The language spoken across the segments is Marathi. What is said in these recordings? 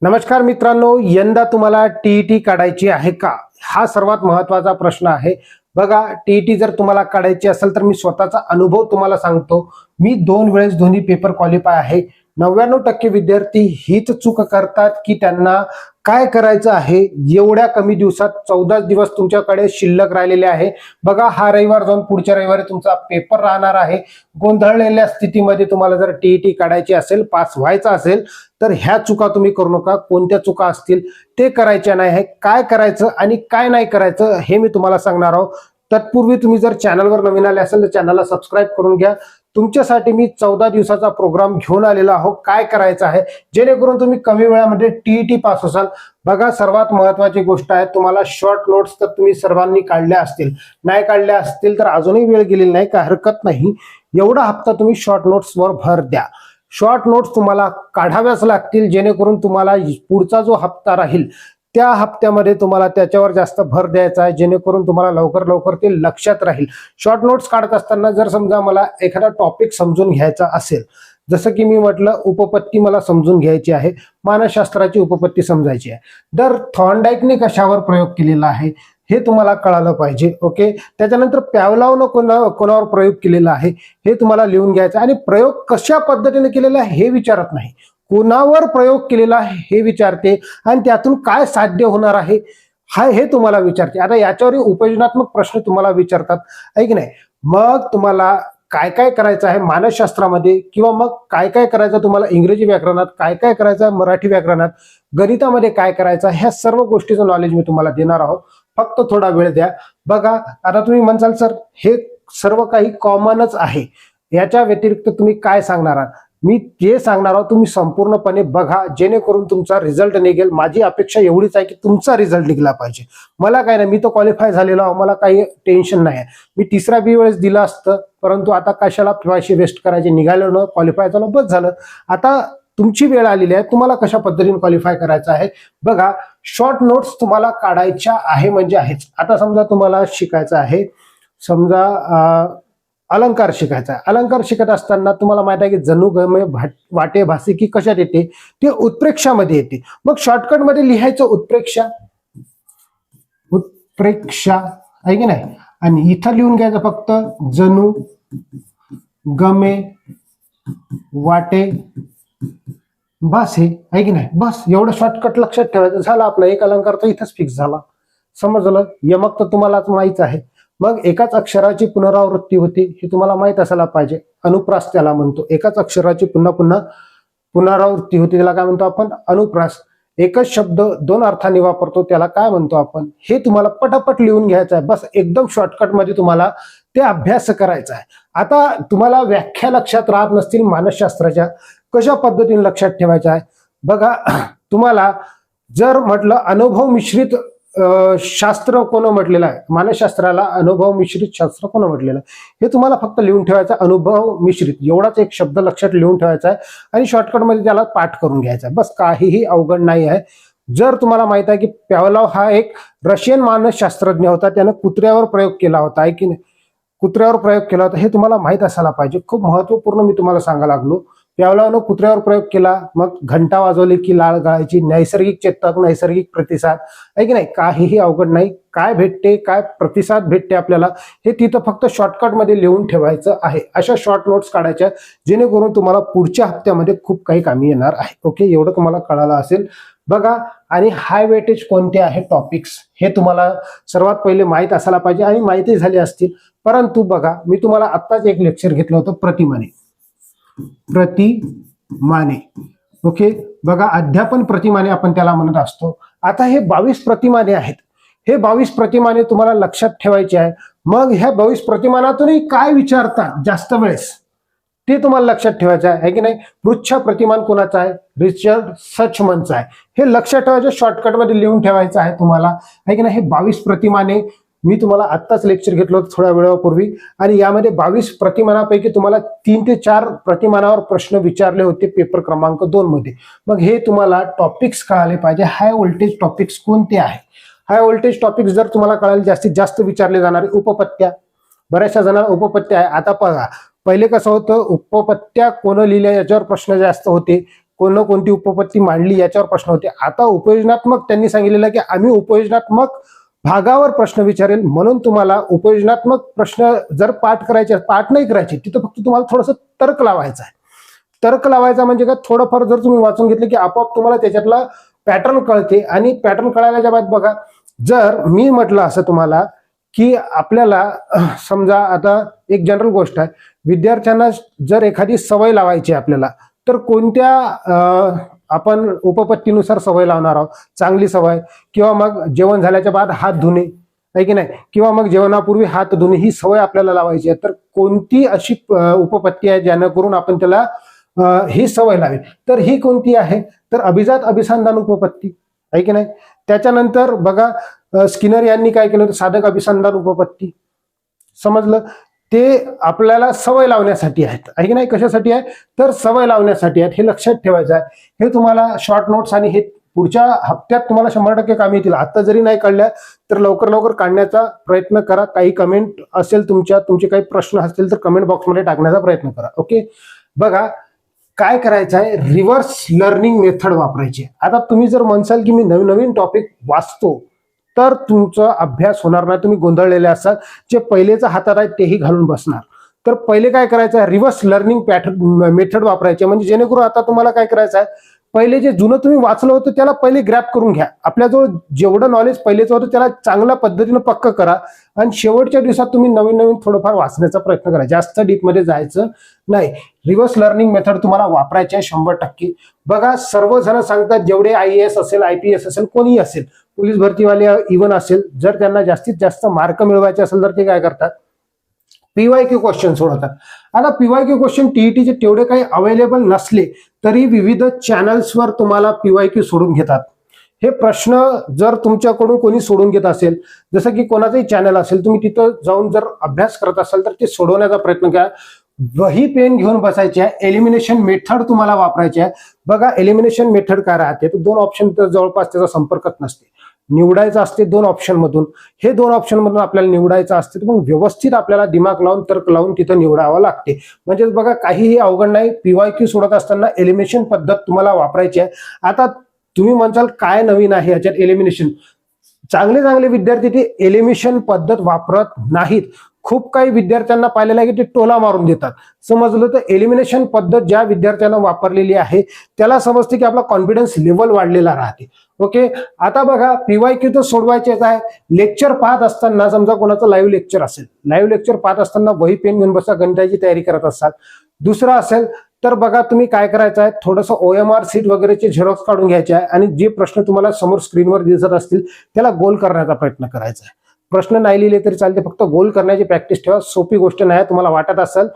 नमस्कार मित्रांनो, यंदा तुम्हाला टीईटी काढायची आहे का? हा सर्वात महत्त्वाचा प्रश्न आहे. बघा, टीईटी जर तुम्हाला काढायची असेल तर मी स्वतःचा अनुभव तुम्हाला सांगतो. मी 2 वेळेस दोन्ही पेपर क्वालिफाय आहे. 99% विद्यार्थी हीच चूक करतात की त्यांना काय करायचं आहे, एवढ्या कमी दिवसात 14 दिवस तुमच्याकडे शिल्लक राहिलेले आहे. बघा, हा रविवार जाऊन पुढच्या रविवारी तुमचा पेपर राहणार आहे. गोंधळलेल्या स्थितीमध्ये तुम्हाला जर टीईटी काढायची असेल, पास व्हायचं असेल तर ह्या चुका तुम्ही करू नका. कोणत्या चुका असतील ते करायच्या नाही आहे. काय करायचं आणि काय नाही करायचं हे मी तुम्हाला सांगणार आहोत. तत्पूर्वी तुम्ही जर चॅनलवर नवीन आले असेल तर चॅनलला सबस्क्राईब करून घ्या. तुमच्यासाठी मी 14 दिवसाचा प्रोग्राम घेऊन आलेला आहोत. काय करायचं आहे जेणेकरून तुम्ही कमी वेळामध्ये टीईटी पास होसाल. बघा, सर्वात महत्त्वाची गोष्ट आहे, तुम्हाला शॉर्ट नोट्स तर तुम्ही सर्वांनी काढल्या असतील. नाही काढल्या असतील तर अजूनही वेळ गेलेली नाही, काय हरकत नाही. एवढा हप्ता तुम्ही शॉर्ट नोट्सवर भर द्या. शॉर्ट नोट्स तुम्हाला काढाव्याच लागतील जेणेकरून तुम्हाला पुढचा जो हप्ता राहील त्या हप्त्यामध्ये तुम्हाला त्याच्यावर जास्त भर द्यायचा आहे, जेणेकरून तुम्हाला लवकर लवकर ते लक्षात राहील. शॉर्ट नोट्स काढत असताना जर समजा मला एखादा टॉपिक समजून घ्यायचा असेल, जसं की मी म्हटलं उपपत्ती मला समजून घ्यायची आहे, मानसशास्त्राची उपपत्ती समजायची आहे, तर थॉर्नडाईकने कशावर प्रयोग केलेला आहे हे तुम्हाला कळालं पाहिजे. ओके, त्याच्यानंतर पॅवलॉवनं कोणावर प्रयोग केलेला आहे हे तुम्हाला लिहून घ्यायचं. आणि प्रयोग कशा पद्धतीने केलेला आहे हे विचारत नाही, कोणावर प्रयोग केलेला आहे हे विचारते आणि त्यातून काय साध्य होणार आहे हे तुम्हाला विचारते. आता याच्यावर उपयोजनात्मक प्रश्न तुम्हाला विचारतात आहे की नाही. मग तुम्हाला काय काय करायचं आहे मानसशास्त्रामध्ये, किंवा मग काय काय करायचं तुम्हाला इंग्रजी व्याकरणात, काय काय करायचं आहे मराठी व्याकरणात, गणितामध्ये काय करायचं, ह्या सर्व गोष्टीचं नॉलेज मी तुम्हाला देणार आहोत. फक्त थोडा वेळ द्या. बघा, आता तुम्ही म्हणसाल सर हे सर्व काही कॉमनच आहे, याच्या व्यतिरिक्त तुम्ही काय सांगणार आहात? मी जे सांगणार आहोत तुम्ही संपूर्णपणे बघा, जेणेकरून तुमचा रिझल्ट निघेल. माझी अपेक्षा एवढीच आहे की तुमचा रिझल्ट निघला पाहिजे. मला काय नाही, मी तो क्वालिफाय झालेला आहे, मला काही टेन्शन नाही आहे. मी तिसरा बी वेळेस दिलं असतं, परंतु आता कशाला पैसे वेस्ट करायचे, निघालो न क्वालिफाय झालं बस झालं. आता तुमची वेळ आलेली आहे, तुम्हाला कशा पद्धतीने क्वालिफाय करायचं आहे. बघा, शॉर्ट नोट्स तुम्हाला काढायच्या आहे म्हणजे आहेच. आता समजा तुम्हाला शिकायचं आहे, समजा अलंकार शिकायचा आहे. अलंकार शिकत असताना तुम्हाला माहित आहे की जणू गमे वाटे भासी की कशात येते, ते उत्प्रेक्षामध्ये येते. मग शॉर्टकटमध्ये लिहायचं उत्प्रेक्षा, उत्प्रेक्षा आहे की नाही, आणि इथं लिहून घ्यायचं फक्त जणू गमे वाटे भासे आहे की नाही. बस एवढं शॉर्टकट लक्षात ठेवायचं, झालं आपलं एक अलंकार तर इथंच फिक्स झाला. समजलं? यमक तर तुम्हालाच माहित आहे. मग एकाच अक्षराची पुनरावृत्ती होती हे तुम्हाला माहित असायला पाहिजे. अनुप्रास त्याला म्हणतो. एकाच अक्षराची पुन्हा पुन्हा पुनरावृत्ती होती त्याला काय म्हणतो आपण? अनुप्रास. एकच शब्द 2 अर्थांनी वापरतो त्याला काय म्हणतो आपण? हे तुम्हाला पटापट लिहून घ्यायचं आहे. बस एकदम शॉर्टकट मध्ये तुम्हाला ते अभ्यास करायचा आहे. आता तुम्हाला व्याख्या लक्षात राहत नसतील मानसशास्त्राच्या, कशा पद्धतीने लक्षात ठेवायच्या आहे. बघा, तुम्हाला जर म्हटलं अनुभव मिश्रित शास्त्र कोण म्हटलेलं आहे, मानसशास्त्राला अनुभव मिश्रित शास्त्र कोण म्हटलेलं आहे, हे तुम्हाला फक्त लिहून ठेवायचं. अनुभव मिश्रित एवढाच एक शब्द लक्षात लिहून ठेवायचा आहे आणि शॉर्टकटमध्ये त्याला पाठ करून घ्यायचा आहे. बस, काहीही अवघड नाही आहे. जर तुम्हाला माहित आहे की पॅवलॉव हा एक रशियन मानसशास्त्रज्ञ होता, त्यानं कुत्र्यावर प्रयोग केला होता आहे की नाही, कुत्र्यावर प्रयोग केला होता, हे तुम्हाला माहित असायला पाहिजे. खूप महत्वपूर्ण मी तुम्हाला सांगायला लागलो. पॅवलॉवनं कुत्र्यावर प्रयोग केला, मग घंटा वाजवली की लाळ गळायची, नैसर्गिक चेतक, नैसर्गिक प्रतिसाद आहे की नाही. काहीही अवघड नाही. काय भेटते, काय प्रतिसाद भेटते आपल्याला, हे तिथं फक्त शॉर्टकटमध्ये लिहून ठेवायचं आहे. अशा शॉर्ट नोट्स काढायच्या जेणेकरून तुम्हाला पुढच्या हप्त्यामध्ये खूप काही कामी येणार आहे. ओके, एवढं तुम्हाला कळालं असेल. बघा, आणि हाय वेटेज कोणते आहे टॉपिक्स हे तुम्हाला सर्वात पहिले माहीत असायला पाहिजे आणि माहिती झाली असतील. परंतु बघा, मी तुम्हाला आत्ताच एक लेक्चर घेतलं होतं प्रतिमाने. प्रतिमाने ओके, बघा, अध्यापन प्रतिमाने आपण त्याला म्हणत असतो. आता हे 22 प्रतिमाने आहेत. हे 22 प्रतिमाने तुम्हाला लक्षात ठेवायचे आहे. मग ह्या 22 प्रतिमानातूनही काय विचारतात जास्त वेळेस ते तुम्हाला लक्षात ठेवायचं आहे की नाही. पृच्छ प्रतिमान कोणाचा आहे? रिचर्ड सचमनचा आहे. हे लक्षात ठेवायचं, शॉर्टकटमध्ये लिहून ठेवायचं आहे तुम्हाला आहे की नाही. हे 22 प्रतिमाने मी तुम्हाला आत्ताच लेक्चर घेतलं होतं थोड्या वेळापूर्वी, आणि यामध्ये 22 प्रतिमानापैकी तुम्हाला 3 ते 4 प्रतिमानावर प्रश्न विचारले होते पेपर क्रमांक 2 मध्ये. मग हे तुम्हाला टॉपिक्स कळाले पाहिजे. हाय व्होल्टेज टॉपिक्स कोणते आहे? हाय व्होल्टेज टॉपिक्स जर तुम्हाला कळाले, जास्तीत जास्त विचारले जाणारे उपपत्त्या, बऱ्याचशा जणांना उपपत्त्या आहे. आता बघा, पहिले कसं होतं, उपपत्त्या कोण लिहिल्या याच्यावर प्रश्न जास्त होते, कोणती उपपत्ती मांडली याच्यावर प्रश्न होते. आता उपयोजनात्मक त्यांनी सांगितलेलं की आम्ही उपयोजनात्मक भागावर प्रश्न विचारेल, म्हणून तुम्हाला उपयोजनात्मक प्रश्न जर पाठ करायचे, पाठ नाही करायचे, तिथं फक्त तुम्हाला थोडंसं तर्क लावायचं आहे. तर्क लावायचा म्हणजे काय, थोडंफार जर तुम्ही वाचून घेतलं की आपोआप तुम्हाला त्याच्यातला पॅटर्न कळते. आणि पॅटर्न कळायच्या बाद बघा, जर मी म्हटलं असं तुम्हाला की आपल्याला समजा आता एक जनरल गोष्ट आहे, विद्यार्थ्यांना जर एखादी सवय लावायची आपल्याला, तर कोणत्या आपण उपपत्तीनुसार सवय लावणार आहोत. चांगली सवय, किंवा मग जेवण झाल्याच्या बाद हात धुणे आहे की नाही, किंवा मग जेवणापूर्वी हात धुणे, ही सवय आपल्याला लावायची आहे. तर कोणती अशी उपपत्ती आहे ज्यानेकरून आपण त्याला ही सवय लावी, तर ही कोणती आहे, तर अभिजात अभिसंधान उपपत्ती आहे की नाही. त्याच्यानंतर बघा, स्किनर यांनी काय केलं होतं, साधक अभिसंधान उपपत्ती. समजलं, ते आपल्याला सवय लावण्यासाठी आहेत आहे की नाही. कशासाठी आहे, तर सवय लावण्यासाठी आहेत, हे लक्षात ठेवायचं आहे. हे तुम्हाला शॉर्ट नोट्स आणि हे पुढच्या हप्त्यात तुम्हाला 100% कामी येतील. आता जरी नाही काढल्या तर लवकर लवकर काढण्याचा प्रयत्न करा. काही कमेंट असेल तुमचे काही प्रश्न असतील तर कमेंट बॉक्समध्ये टाकण्याचा प्रयत्न करा. ओके, बघा काय करायचं आहे, रिव्हर्स लर्निंग मेथड वापरायची. आता तुम्ही जर म्हणसाल की मी नवीन नवीन टॉपिक वाचतो, तर तुमचा अभ्यास होणार नाही, तुम्ही गोंधळलेले असाल. जे पहिलेच हातात आहे तेही घालून बसणार. तर पहिले काय करायचं आहे, रिव्हर्स लर्निंग मेथड वापरायची. म्हणजे जेणेकरून आता तुम्हाला काय करायचं आहे, पहिले जे जुनं तुम्ही वाचलं होतं त्याला पहिले ग्रॅप करून घ्या. आपल्याजवळ जेवढं नॉलेज पहिलेच होतं त्याला चांगल्या पद्धतीनं पक्क करा, आणि शेवटच्या दिवसात तुम्ही नवीन नवीन थोडंफार वाचण्याचा प्रयत्न करा. जास्त डीपमध्ये जायचं नाही. रिव्हर्स लर्निंग मेथड तुम्हाला वापरायची आहे 100%. बघा, सर्वजण सांगतात, जेवढे IAS असेल, IPS असेल, कोणीही असेल, पोलीस भरतीवाले इव्हन असेल, जर त्यांना जास्तीत जास्त मार्क मिळवायचे असेल तर ते काय करतात, PYQ क्वेश्चन सोडवतात. आता PYQ क्वेश्चन TETचे तेवढे काही अवेलेबल नसले तरी विविध चॅनल्सवर तुम्हाला PYQ सोडून घेतात. हे प्रश्न जर तुमच्याकडून कोणी सोडून घेत असेल, जसं की कोणाचंही चॅनल असेल, तुम्ही तिथं जाऊन जर अभ्यास करत असाल तर ते सोडवण्याचा प्रयत्न करा. वही पेन घेऊन बसायचे आहे. एलिमिनेशन मेथड तुम्हाला वापरायची आहे. बघा, एलिमिनेशन मेथड काय राहते, तर 2 ऑप्शन तर जवळपास त्याचा संपर्कच नसते. निवडायचं असते 2 ऑप्शन मधून. हे 2 ऑप्शन मधून आपल्याला निवडायचं असते, तर मग व्यवस्थित आपल्याला दिमाग लावून, तर्क लावून तिथं निवडावं लागते. म्हणजेच बघा, काहीही अवघड नाही. PYQ सोडत असताना एलिमिनेशन पद्धत तुम्हाला वापरायची आहे. आता तुम्ही म्हणसाल काय नवीन आहे याच्यात एलिमिनेशन. चांगले चांगले विद्यार्थी ते एलिमिनेशन पद्धत वापरत नाहीत. खूप काही विद्यार्थ्यांना पाहिलेलं आहे की ते टोला मारून देतात. समजलं, तर एलिमिनेशन पद्धत ज्या विद्यार्थ्यांना वापरलेली आहे त्याला समजते की आपला कॉन्फिडन्स लेवल वाढलेला राहते. ओके, आता बघा, PYQ तर सोडवायचेच आहे. लेक्चर पाहत असताना, समजा कोणाचं लाईव्ह लेक्चर असेल, लाईव्ह लेक्चर पाहत असताना वही पेन घेऊन बसा, गणिताची तयारी करत असाल. दुसरं असेल तर बघा, तुम्ही काय करायचं आहे, थोडंसं OMR सीट वगैरेचे झेरॉक्स काढून घ्यायचे आहे, आणि जे प्रश्न तुम्हाला समोर स्क्रीनवर दिसत असतील त्याला गोल करण्याचा प्रयत्न करायचा आहे. प्रश्न नाही लिहिले तरी चालते, फक्त गोल करण्याची प्रॅक्टिस ठेवा. सोपी गोष्ट नाही. तुम्हाला वाटत असेल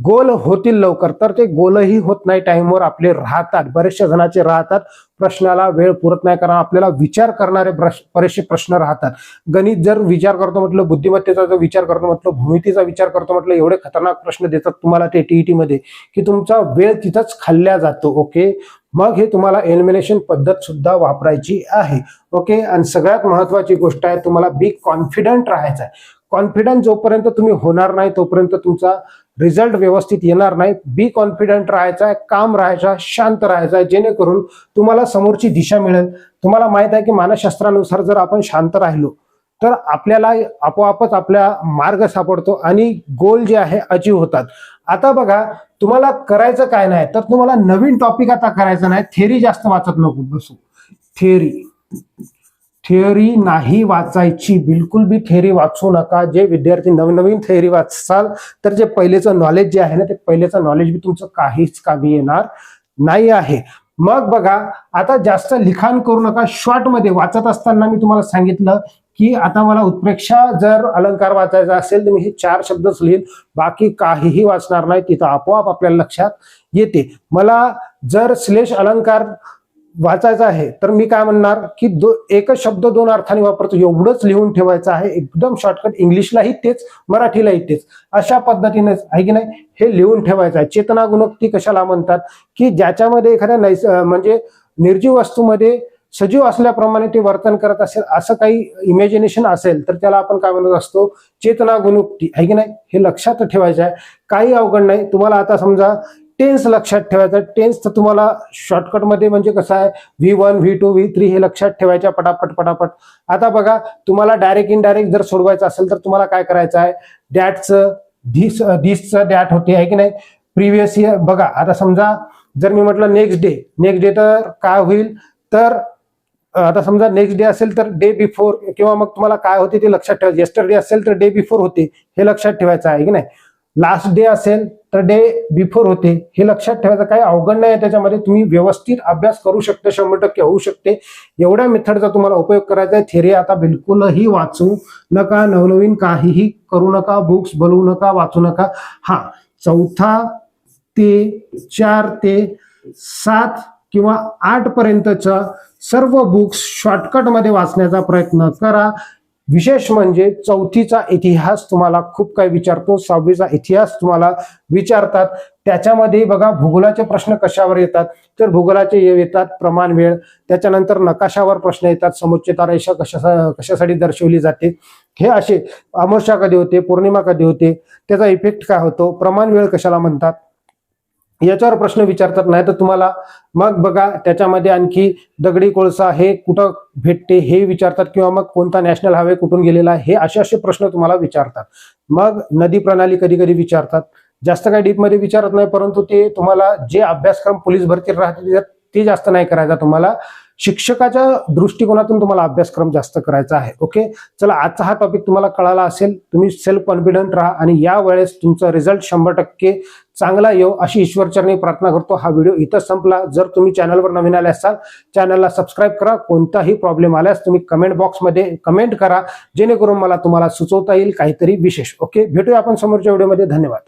गोल होतील लवकर, तर ते गोलही होत नाही टाइमवर. आपले राहतात, बरेचशा जणांचे राहतात, प्रश्नाला वेळ पुरत नाही, कारण आपल्याला विचार करणारे बरेचसे प्रश्न राहतात. गणित जर विचार करतो म्हटलं, बुद्धिमत्तेचा जर विचार करतो म्हटलं, भूमितीचा विचार करतो म्हटलं, एवढे खतरनाक प्रश्न देतात तुम्हाला ते TET मध्ये की तुमचा वेळ तिथंच खाल्ल्या जातो. ओके, मग हे तुम्हाला एलिमिनेशन पद्धत सुद्धा वापरायची आहे. ओके, आणि सगळ्यात महत्वाची गोष्ट आहे, तुम्हाला बी कॉन्फिडंट राहायचं आहे. कॉन्फिडंट जोपर्यंत तुम्ही होणार नाही तोपर्यंत तुमचा रिझल्ट व्यवस्थित येणार नाही. बी कॉन्फिडंट राहायचा आहे, काम राहायचा, शांत राहायचा आहे, जेणेकरून तुम्हाला समोरची दिशा मिळेल. तुम्हाला माहित आहे की मानसशास्त्रानुसार जर आपण शांत राहिलो तर आपल्याला आपोआपच आपला मार्ग सापडतो आणि गोल जे आहे अचीव होतात. आता बघा, तुम्हाला करायचं काय नाही, तर तुम्हाला नवीन टॉपिक आता करायचं नाही. थेअरी जास्त वाचत नको बसू. थेअरी नाही वाचायची, बिलकुल बी थेअरी वाचू नका. जे विद्यार्थी नवीन नवीन थेअरी वाचाल तर जे पहिलेचं नॉलेज जे आहे ना, ते पहिलेचं नॉलेज बी तुमचं काहीच कामी येणार नाही आहे. मग बघा, आता जास्त लिखाण करू नका. शॉर्ट मध्ये वाचत असताना मी तुम्हाला सांगितलं की आता मला उत्प्रेक्षा जर अलंकार वाचायचा असेल तर मी हे 4 शब्दच लिहिन, बाकी काहीही वाचणार नाही. तिथं आपोआप आपल्याला लक्षात येते. मला जर श्लेष अलंकार वाचायचा आहे तर मी काय म्हणणार की एकच शब्द 2 अर्थाने वापरतो, एवढंच लिहून ठेवायचं आहे. एकदम शॉर्टकट. इंग्लिशलाही तेच, मराठीलाही तेच, अशा पद्धतीनेच आहे की नाही, हे लिहून ठेवायचं आहे. चेतना गुणोक्ती कशाला म्हणतात, की ज्याच्यामध्ये एखाद्या म्हणजे निर्जीव वस्तूमध्ये सजीव असल्याप्रमाणे ते वर्तन करत असेल, असं काही इमॅजिनेशन असेल तर त्याला आपण काय म्हणत असतो, चेतना गुणोक्ती आहे की नाही. हे लक्षात ठेवायचं आहे, काही अवघड नाही. तुम्हाला आता समजा टेन्स लक्षात ठेवायचं. टेन्स तर तुम्हाला शॉर्टकटमध्ये म्हणजे कसं आहे, V1 V2 V3 हे लक्षात ठेवायच्या पटापट. आता बघा, तुम्हाला डायरेक्ट इनडायरेक्ट जर सोडवायचं असेल तर तुम्हाला काय करायचं आहे, डॅटचं धिसचं डॅट होते आहे की नाही, प्रिव्हियस इयर. बघा आता समजा जर मी म्हटलं नेक्स्ट डे तर काय होईल, तर आता समजा नेक्स्ट डे असेल तर डे बिफोर, किंवा मग तुम्हाला काय होते ते लक्षात ठेवायचं. येस्टरडे असेल तर डे बिफोर होते हे लक्षात ठेवायचं आहे की नाही. लास्ट डे असेल तर डे बिफोर होते हे लक्षात ठेवायचं. काही अवघड नाही त्याच्यामध्ये, तुम्ही व्यवस्थित अभ्यास करू शकता, 100% होऊ शकते. एवढ्या मेथडचा तुम्हाला उपयोग करायचा आहे. थेरी आता बिलकुलही वाचू नका, नवनवीन काहीही करू नका, बुक्स बोलवू नका, वाचू नका. हा 4 ते 4 ते 7 किंवा 8 पर्यंतच्या सर्व बुक्स शॉर्टकटमध्ये वाचण्याचा प्रयत्न करा. विशेष म्हणजे 4थीचा इतिहास तुम्हाला खूप काही विचारतो, 6वीचा इतिहास तुम्हाला विचारतात. त्याच्यामध्ये बघा भूगोलाचे प्रश्न कशावर येतात, तर भूगोलाचे येतात प्रमाण वेळ, त्याच्यानंतर नकाशावर प्रश्न येतात, समुच्चता रेषा कशासाठी दर्शवली जाते, हे असे अमावस्या कधी होते, पौर्णिमा कधी होते, त्याचा इफेक्ट काय होतो, प्रमाण वेळ कशाला म्हणतात, याच्यावर प्रश्न विचारतात. नाही तर तुम्हाला मग बघा त्याच्यामध्ये आणखी दगडी कोळसा हे कुठं भेटते हे विचारतात, किंवा मग कोणता नॅशनल हायवे कुठून गेलेला आहे, हे असे प्रश्न तुम्हाला विचारतात. मग नदी प्रणाली कधी कधी विचारतात. जास्त काही डीपमध्ये विचारत नाही, परंतु ते तुम्हाला जे अभ्यासक्रम पोलीस भरती राहते ते जास्त नाही करायचा. तुम्हाला शिक्षकाच्या दृष्टिकोनातून तुम्हाला अभ्यासक्रम जास्त करायचा आहे. ओके, चला आजचा हा टॉपिक तुम्हाला कळाला असेल. तुम्ही सेल्फ कॉन्फिडंट राहा आणि या वेळेस तुमचा रिझल्ट 100% चांगला येऊ अशी ईश्वरचरणी प्रार्थना करतो. हा व्हिडिओ इथं संपला. जर तुम्ही चॅनलवर नवीन आले असाल, चॅनलला सबस्क्राईब करा. कोणताही प्रॉब्लेम आल्यास तुम्ही कमेंट बॉक्समध्ये कमेंट करा, जेणेकरून मला तुम्हाला सुचवता येईल काहीतरी विशेष. ओके, भेटूया आपण समोरच्या व्हिडिओमध्ये. धन्यवाद.